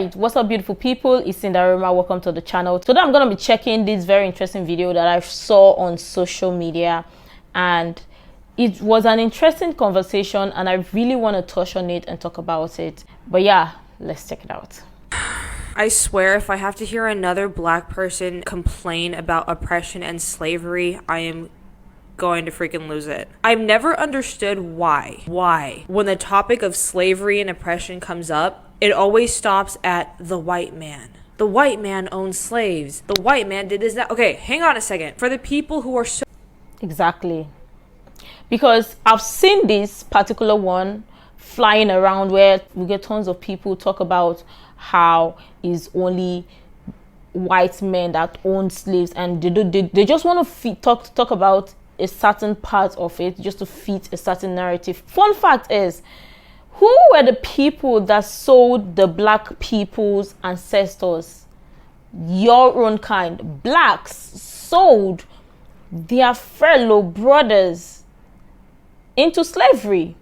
What's up, beautiful people? It's Sindafam. Welcome to the channel. Today I'm going to be checking this very interesting video that I saw on social media, and it was an interesting conversation and I really want to touch on it and talk about it. But yeah, let's check it out. I swear, if I have to hear another black person complain about oppression and slavery, I am going to freaking lose it. I've never understood why when the topic of slavery and oppression comes up, it always stops at the white man. The white man owned slaves. The white man did this, that. Okay, hang on a second. For the people who are so... Exactly. Because I've seen this particular one flying around where we get tons of people talk about how it's only white men that own slaves, and they just want to talk about a certain part of it just to fit a certain narrative. Fun fact is, who were the people that sold the black people's ancestors? Your own kind. Blacks sold their fellow brothers into slavery.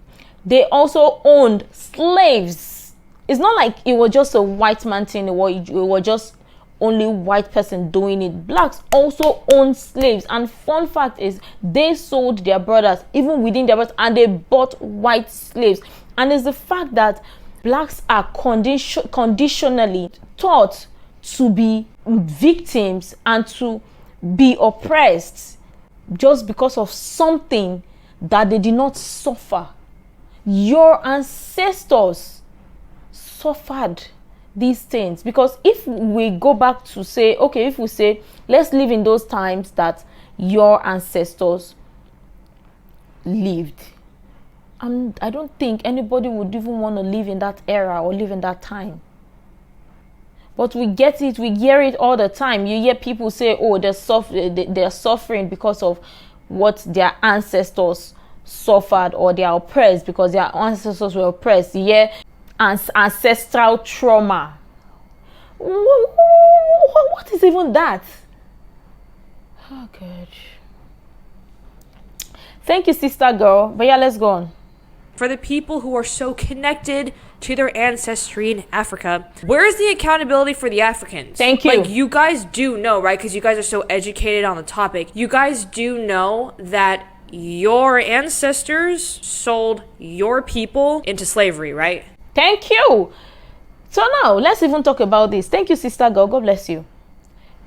They also owned slaves. It's not like it was just a white man thing, it was just only white person doing it. Blacks also owned slaves, and fun fact is they sold their brothers even within their brothers, and they bought white slaves. And it's the fact that blacks are conditionally taught to be victims and to be oppressed just because of something that they did not suffer. Your ancestors suffered these things, because if we go back to say, okay, if we say, let's live in those times that your ancestors lived, I don't think anybody would even want to live in that era or live in that time. But we get it, we hear it all the time. You hear people say, oh, they're suffering because of what their ancestors suffered, or they are oppressed because their ancestors were oppressed. Yeah, ancestral trauma. What is even that? Oh, God. Thank you, sister girl. But yeah, let's go on. For the people who are so connected to their ancestry in Africa, where is the accountability for the Africans? Thank you. Like, you guys do know, right? Because you guys are so educated on the topic. You guys do know that your ancestors sold your people into slavery, right? Thank you. So now let's even talk about this. Thank you, sister girl. God bless you.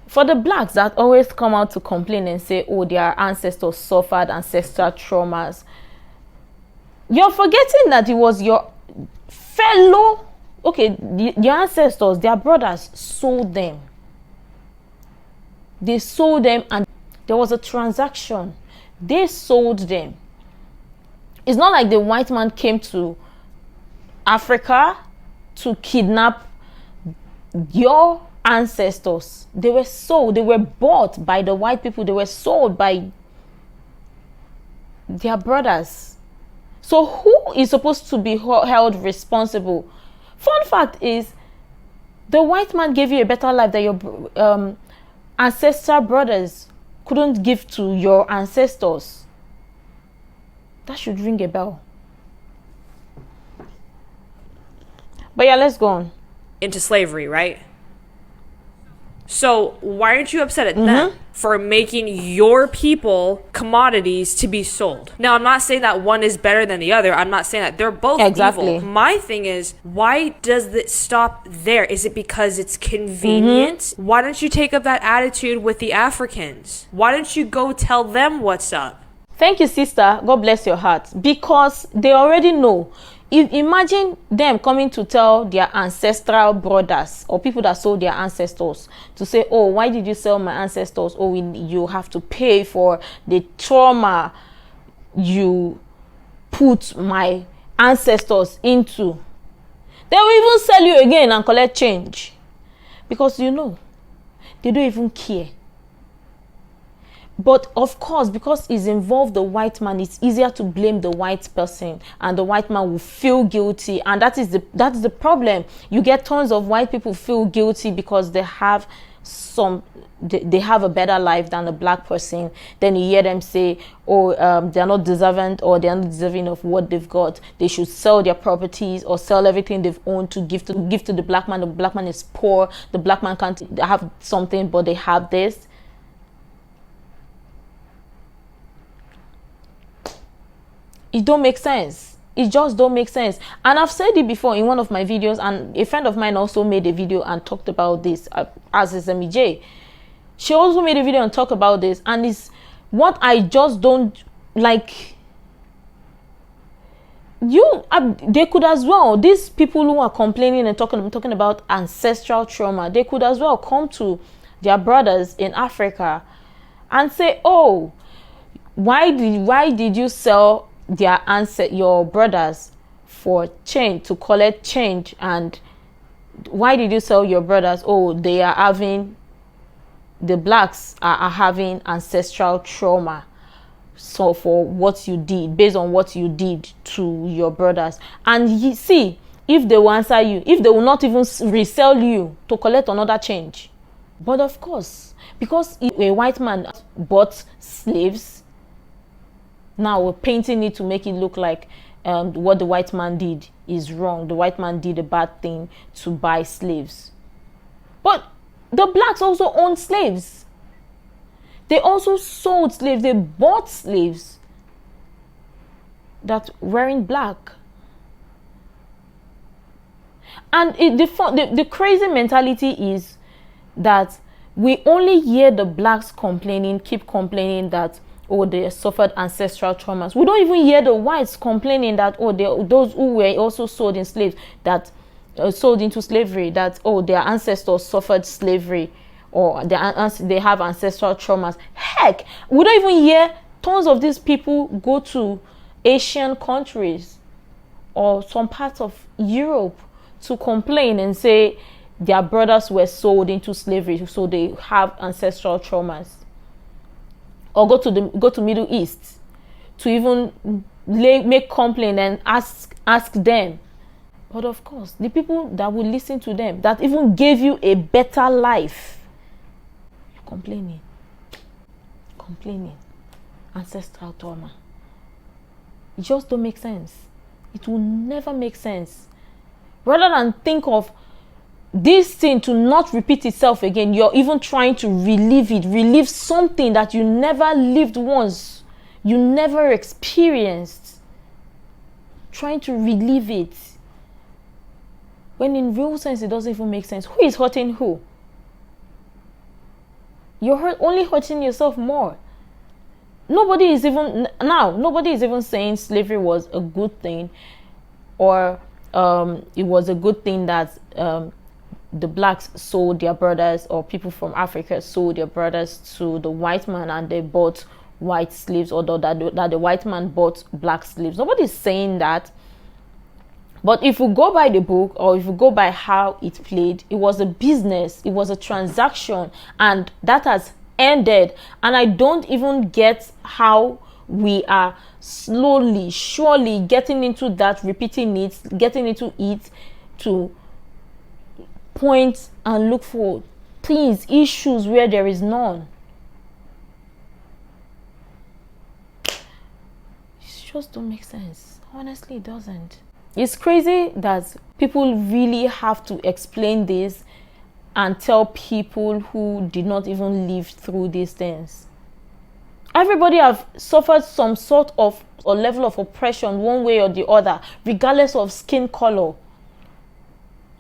For the blacks that always come out to complain and say, oh, their ancestors suffered ancestral traumas, you're forgetting that it was your fellow, your ancestors, their brothers sold them. They sold them, and there was a transaction. They sold them. It's not like the white man came to Africa to kidnap your ancestors. They were sold. They were bought by the white people. They were sold by their brothers. So who is supposed to be held responsible? Fun fact is, the white man gave you a better life that your ancestral brothers couldn't give to your ancestors. That should ring a bell. But yeah, let's go on. Into slavery, right? So why aren't you upset at them for making your people commodities to be sold? Now, I'm not saying that one is better than the other. I'm not saying that. They're both evil. My thing is, why does it stop there? Is it because it's convenient? Why don't you take up that attitude with the Africans? Why don't you go tell them what's up? Thank you, sister. God bless your heart. Because they already know. Imagine them coming to tell their ancestral brothers or people that sold their ancestors to say, oh, why did you sell my ancestors? Oh, you have to pay for the trauma you put my ancestors into. They will even sell you again and collect change. Because they don't even care. But of course, because it's involved the white man, it's easier to blame the white person, and the white man will feel guilty. And that's the problem. You get tons of white people feel guilty because they have they have a better life than a black person, then you hear them say, oh, they're not deserving, or they're not deserving of what they've got. They should sell their properties or sell everything they've owned to give to the black man. The black man is poor. The black man can't have something, but they have this. It don't make sense. It just don't make sense. And I've said it before in one of my videos, and a friend of mine also made a video and talked about this, as is MJ. She also made a video and talked about this, and it's what I just don't like. They could as well, these people who are complaining and talking about ancestral trauma, they could as well come to their brothers in Africa and say, oh, why did you sell your brothers for change, to collect change? And why did you sell your brothers? Oh, they are having, the blacks are having ancestral trauma, so for what you did, based on what you did to your brothers. And you see, if they will answer you, if they will not even resell you to collect another change. But of course, because a white man bought slaves, now we're painting it to make it look like what the white man did is wrong. The white man did a bad thing to buy slaves. But the blacks also owned slaves. They also sold slaves. They bought slaves that weren't black. And the crazy mentality is that we only hear the blacks keep complaining that, oh, they suffered ancestral traumas. We don't even hear the whites complaining that, oh, those who were also sold in slaves, that sold into slavery, that, oh, their ancestors suffered slavery, or they have ancestral traumas. Heck, we don't even hear tons of these people go to Asian countries or some parts of Europe to complain and say their brothers were sold into slavery, so they have ancestral traumas. Or go to Middle East to even make complaint and ask them. But of course, the people that will listen to them, that even gave you a better life, complaining, ancestral trauma. It just don't make sense. It will never make sense. Rather than think of this thing to not repeat itself again, you're even trying to relive something that you never lived once, you never experienced, trying to relive it, when in real sense it doesn't even make sense. Who is hurting who? You're only hurting yourself more. Nobody is even saying slavery was a good thing, or it was a good thing that the blacks sold their brothers, or people from Africa sold their brothers to the white man and they bought white slaves, or that the white man bought black slaves. Nobody's saying that. But if we go by the book, or if we go by how it played, it was a business, it was a transaction, and that has ended. And I don't even get how we are slowly, surely getting into that, repeating it, getting into it to point and look for things, issues where there is none. It just don't make sense. Honestly, it doesn't. It's crazy that people really have to explain this and tell people who did not even live through these things. Everybody have suffered some sort of or level of oppression one way or the other, regardless of skin color.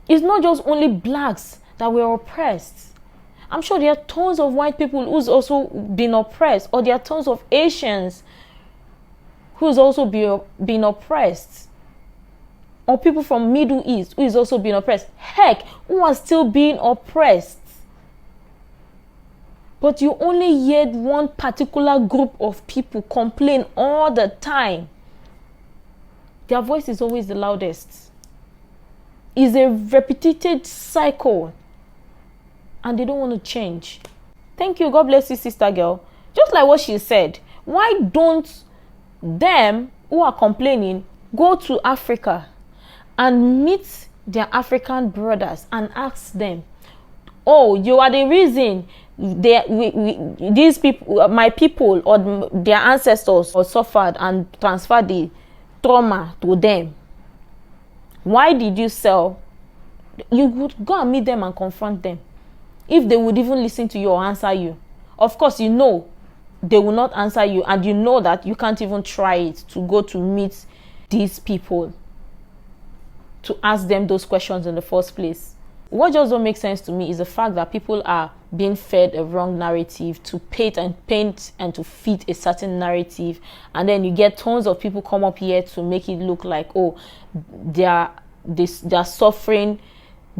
It's not just only blacks that were oppressed. I'm sure there are tons of white people who's also been oppressed, or there are tons of Asians who's also been oppressed, or people from Middle East who is also being oppressed. Heck, who are still being oppressed. But you only hear one particular group of people complain all the time. Their voice is always the loudest. It's a repeated cycle, and they don't want to change. Thank you. God bless you, sister girl. Just like what she said, why don't them who are complaining go to Africa and meet their African brothers and ask them, Oh, you are the reason these people, my people or their ancestors suffered, and transfer the trauma to them. Why did you sell? You would go and meet them and confront them. If they would even listen to you or answer you. Of course, you know they will not answer you, and you know that you can't even try it to go to meet these people to ask them those questions in the first place. What just don't make sense to me is the fact that people are being fed a wrong narrative to paint and to fit a certain narrative, and then you get tons of people come up here to make it look like, oh, they're suffering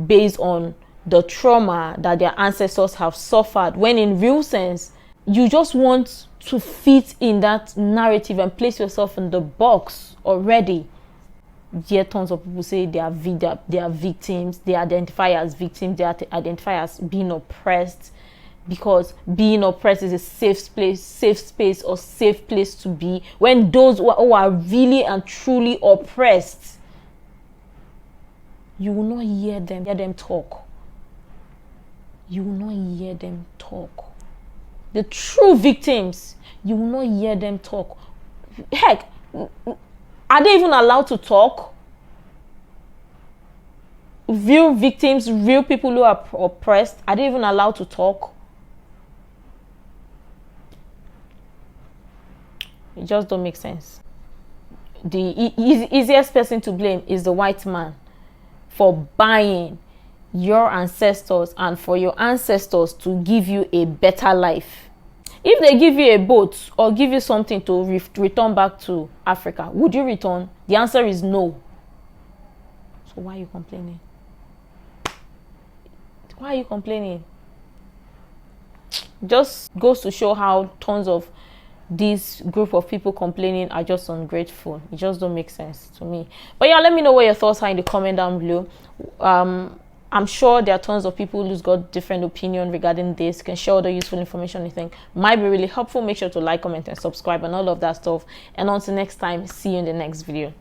based on the trauma that their ancestors have suffered, when in real sense you just want to fit in that narrative and place yourself in the box already. Yet tons of people say they are victims, they identify as victims, they identify as being oppressed, because being oppressed is a safe space or safe place to be, when those who are really and truly oppressed, you will not hear them talk. You will not hear them talk. The true victims, you will not hear them talk. Heck, are they even allowed to talk? Real victims, real people who are oppressed, are they even allowed to talk? It just don't make sense. The easiest person to blame is the white man for buying your ancestors and for your ancestors to give you a better life. If they give you a boat or give you something to return back to Africa, would you return? The answer is no. So why are you complaining? Why are you complaining? Just goes to show how tons of this group of people complaining are just ungrateful. It just don't make sense to me. But yeah, let me know what your thoughts are in the comment down below. I'm sure there are tons of people who's got different opinion regarding this. You can share all the useful information you think might be really helpful. Make sure to like, comment, and subscribe and all of that stuff. And until next time, see you in the next video.